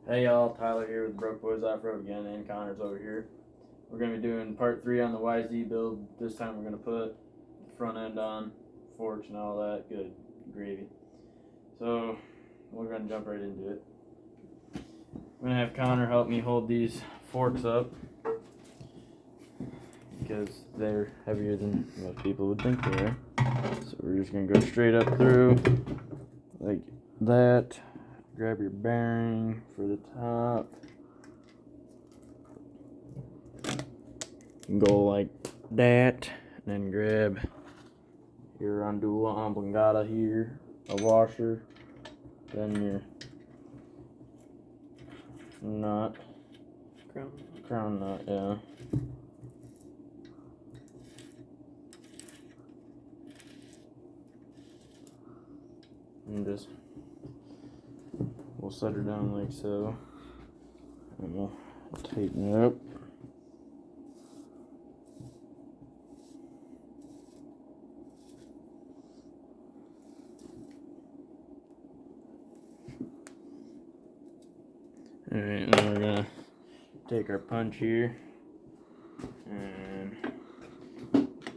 Hey y'all, Tyler here with Broke Boys Off-Road again, and Connor's over here. We're going to be doing part 3 on the YZ build. This time we're going to put the front end on, forks and all that, good gravy. So, we're going to jump right into it. I'm going to have Connor help me hold these forks up, because they're heavier than most people would think they are. So we're just going to go straight up through, like that. Grab your bearing for the top. Go like that, and then grab your Rondula oblongata here, a washer, then your nut, crown nut, yeah. And just we'll set her down like so, and we'll tighten it up. Alright, and then we're gonna take our punch here and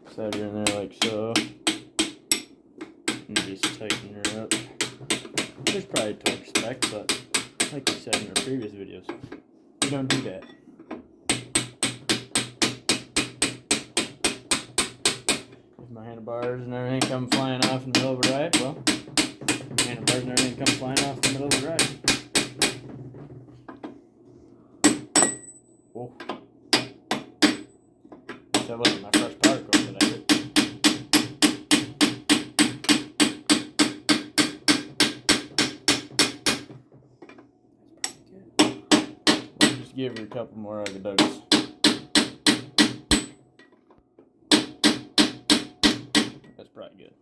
set her in there like so, and just tighten her up. There's probably a torque spec, but like we said in our previous videos, you don't do that. If my handlebars and everything come flying off in the middle of a ride, well, handlebars and everything come flying off in the middle of a ride. Oh. That wasn't my fresh powder coat that I did. We'll just give her a couple more Ugga-Duggas. That's probably good.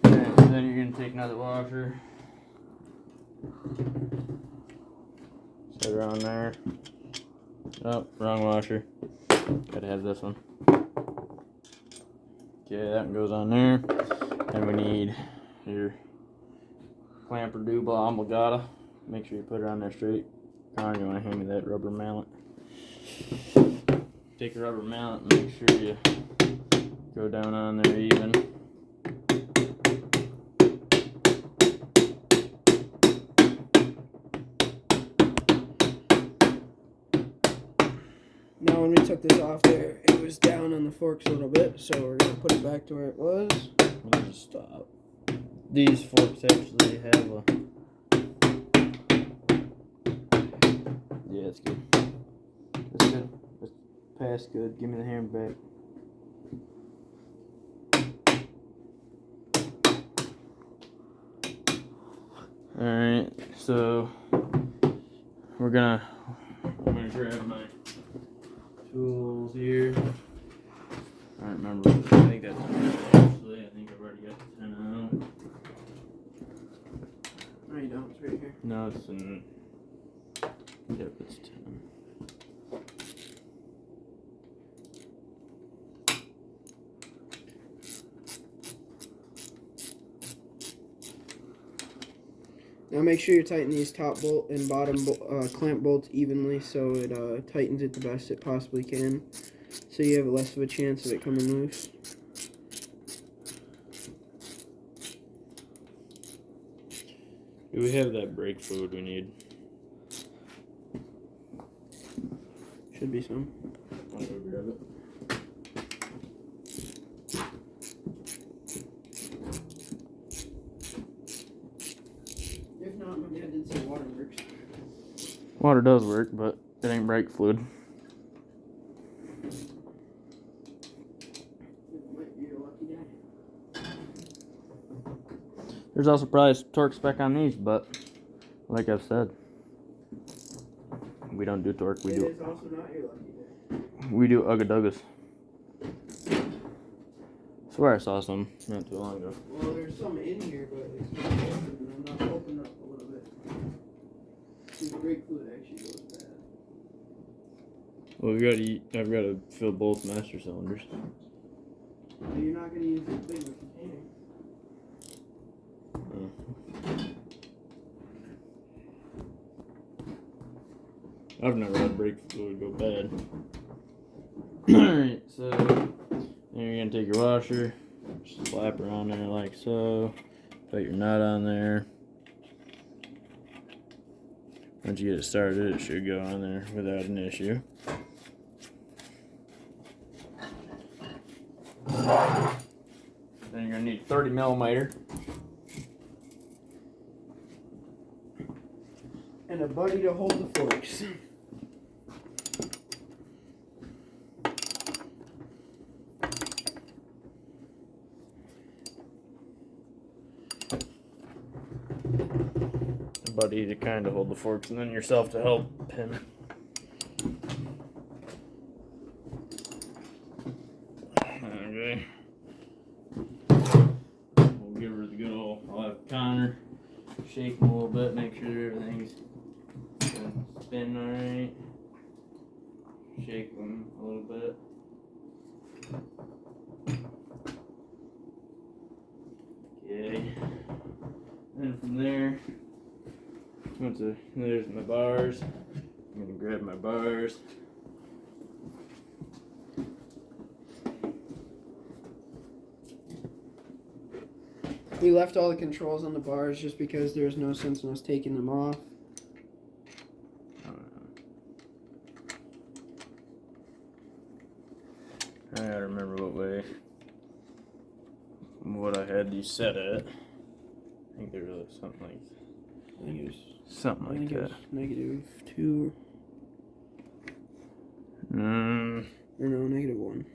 Alright, so then you're going to take another washer. Set her on there. Oh, wrong washer. Gotta have this one. Okay, that one goes on there. And we need your clamper Rondula oblongata. Make sure you put her on there straight. Connor, you want to hand me that rubber mallet? Take a rubber mallet and make sure you go down on there even. Now when we took this off there, it was down on the forks a little bit, so we're going to put it back to where it was. We'll just stop. These forks actually have a... Yeah, it's good. That's good. That's past good. Give me the hammer back. Alright, so I'm gonna grab my tools here. I don't remember. I think that's actually. I think I've already got the 10 out. No, you don't. It's right here. No, it's in. Yep, it's 10. Now make sure you tighten these top bolt and bottom clamp bolts evenly so it tightens it the best it possibly can. So you have less of a chance of it coming loose. Do we have that brake fluid we need? Should be some. I'll go grab it. If not, my dad did say water works. Water does work, but it ain't brake fluid. It might be your lucky day. There's also probably a torque spec on these, but like I've said, we don't do torque. It is also not your lucky day. We do Ugga-Duggas. Swear I saw some not too long ago. Well, there's some in here, but it's not open. I'm not opening up a little bit. See, the brake fluid actually goes bad. Well, I've got to fill both master cylinders. So you're not going to use this big of a container. I've never had brake fluid go bad. Alright, so then you're gonna take your washer, slap her on there like so, put your nut on there. Once you get it started, it should go on there without an issue. Then you're gonna need a 30mm. And a buddy to hold the forks. A buddy to kind of hold the forks, and then yourself to help pin. Okay. We'll give her the good old. I'll have Connor shake them a little bit, make sure everything's spin alright. Shake them a little bit. Okay. And from there, there's my bars. I'm gonna grab my bars. We left all the controls on the bars just because there's no sense in us taking them off. I gotta remember what I had these set at. I think there was something like I think it was something like that. -2 or no, -1.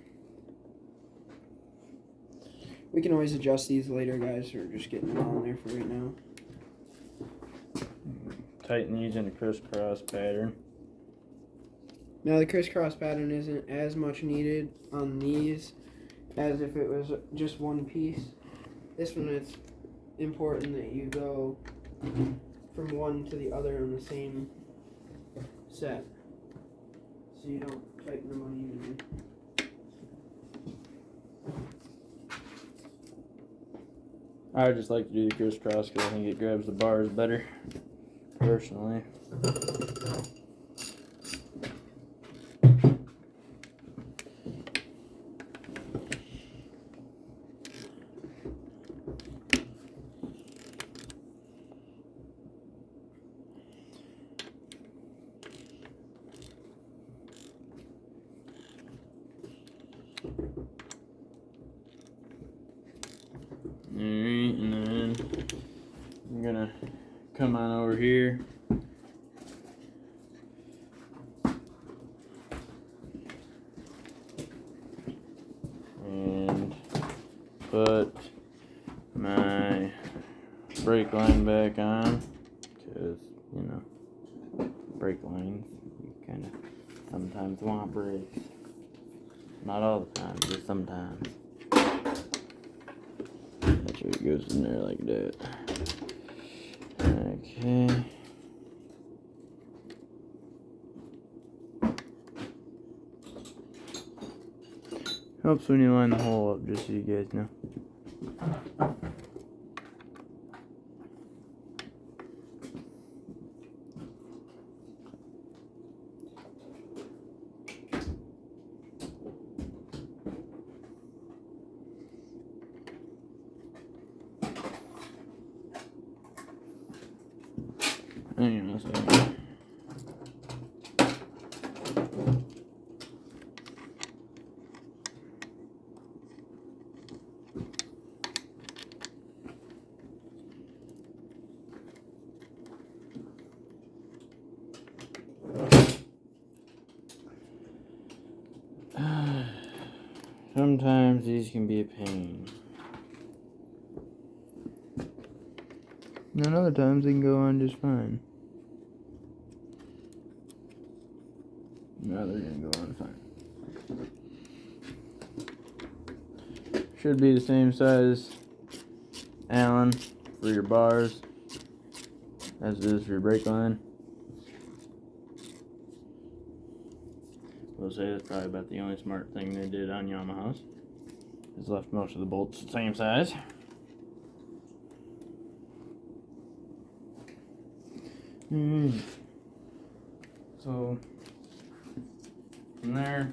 We can always adjust these later, guys. We're just getting them on there for right now. Tighten these in a crisscross pattern. Now the crisscross pattern isn't as much needed on these as if it was just one piece. This one, it's important that you go from one to the other on the same set, so you don't tighten them unevenly. I just like to do the crisscross because I think it grabs the bars better, personally. Alright, and then I'm gonna come on over here. And put my brake line back on, because, you know, brake lines, you kind of sometimes want brakes. Not all the time, just sometimes. Make sure it goes in there like that. Okay. Helps when you line the hole up, just so you guys know. Hang on a second. Sometimes these can be a pain. And other times they can go on just fine. Now they're gonna go on fine. Should be the same size Allen for your bars as it is for your brake line. We'll say that's probably about the only smart thing they did on Yamaha's. Is left most of the bolts the same size. So from there,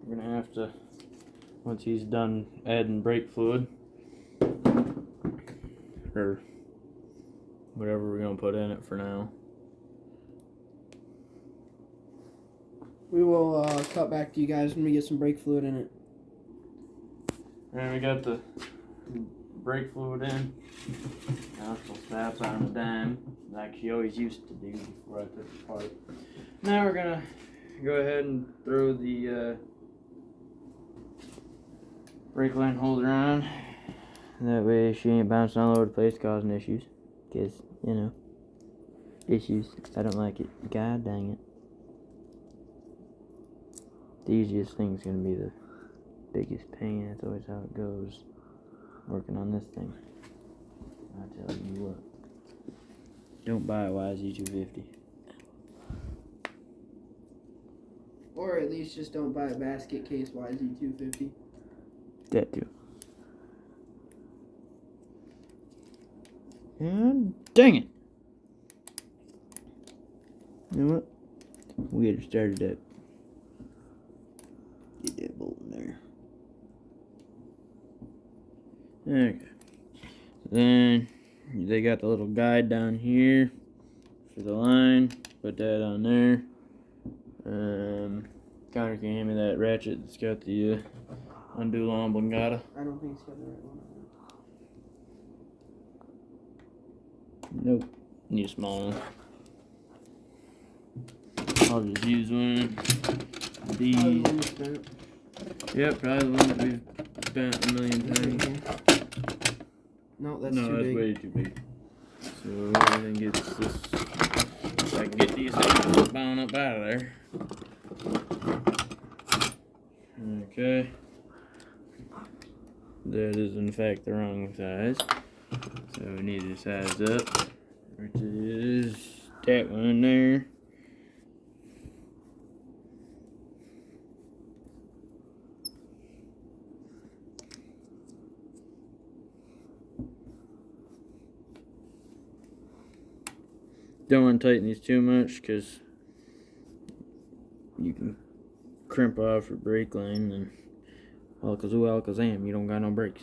we're gonna have to, once he's done adding brake fluid or whatever we're gonna put in it for now. We will cut back to you guys when we get some brake fluid in it. And we got the brake fluid in. Now she'll snap on a dime, like she always used to do before I took it apart. Now we're gonna go ahead and throw the brake line holder on. That way she ain't bouncing all over the place causing issues. Cause, you know, issues. I don't like it. God dang it. The easiest thing's gonna be the biggest pain. That's always how it goes. Working on this thing. I tell you what. Don't buy a YZ250. Or at least just don't buy a basket case YZ250. That too. And dang it. You know what? We had started that. Get that bolt in there. Okay. Then they got the little guide down here for the line. Put that on there. Connor can hand me that ratchet that's got the undo long blingata. I don't think it's got the right one on it. Nope. Need a small one. I'll just use one. Probably the one we spent. Yep, probably the one that we've spent a million times. No, that's No, too that's big. way too big. So I think it's this. If I can get these things bound up out of there. Okay. That is in fact the wrong size. So we need to size up. Which is that one there. Don't want to tighten these too much because you can crimp off your brake line and alakazam, you don't got no brakes.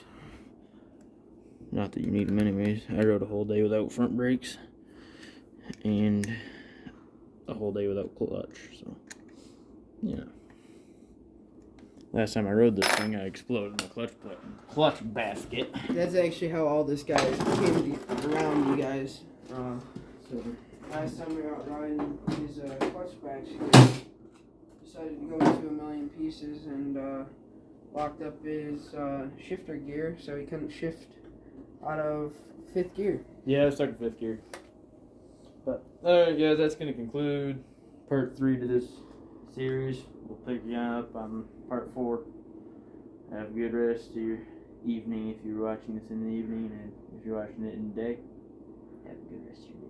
Not that you need them anyways. I rode a whole day without front brakes and a whole day without clutch, so yeah. Last time I rode this thing, I exploded my clutch basket. That's actually how all this guy came around, you guys. So last time we were out riding, his clutch basket decided to go into a million pieces and locked up his shifter gear, so he couldn't shift out of 5th gear. Yeah, I stuck in 5th gear. But alright guys, that's gonna conclude part 3 to this series. We'll pick you up on part 4. Have a good rest of your evening if you're watching this in the evening, and if you're watching it in the day, have a good rest of your day.